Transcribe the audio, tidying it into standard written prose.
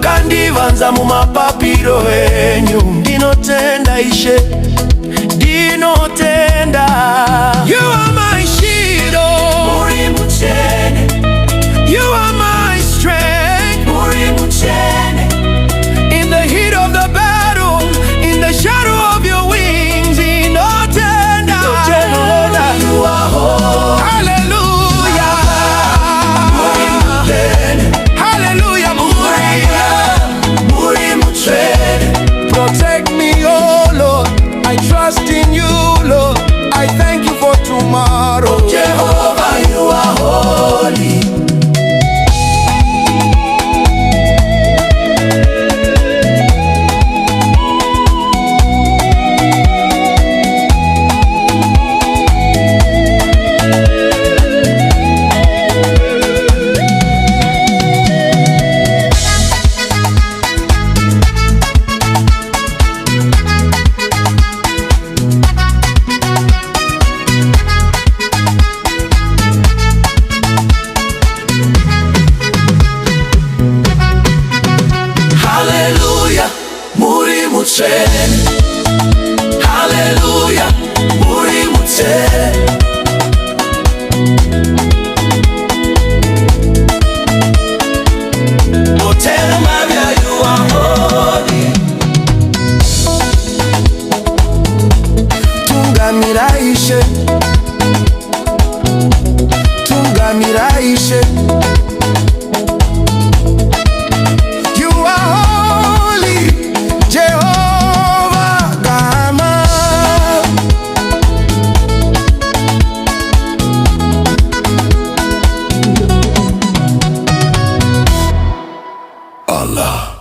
makandivanza mumapapiro enyu. Ndinotenda Ishe, ndinotenda. You are my shield, Murimutsvene. You are my strength, Murimutsvene. In the heat of the battle, in the shadow of your wings, ndinotenda. You are holy. Hallelujah. Hallelujah. Murimutsvene. Protect me, oh Lord. I trust in you, Lord. I thank you for tomorrow. Jehovah, you are holy. Hallelujah, Murimutsvene. Hallelujah, Murimutsvene. Otela Maria, you are holy. Tungamira Ishe, tungamira Ishe. You are holy, Jehovah Gama. Allah.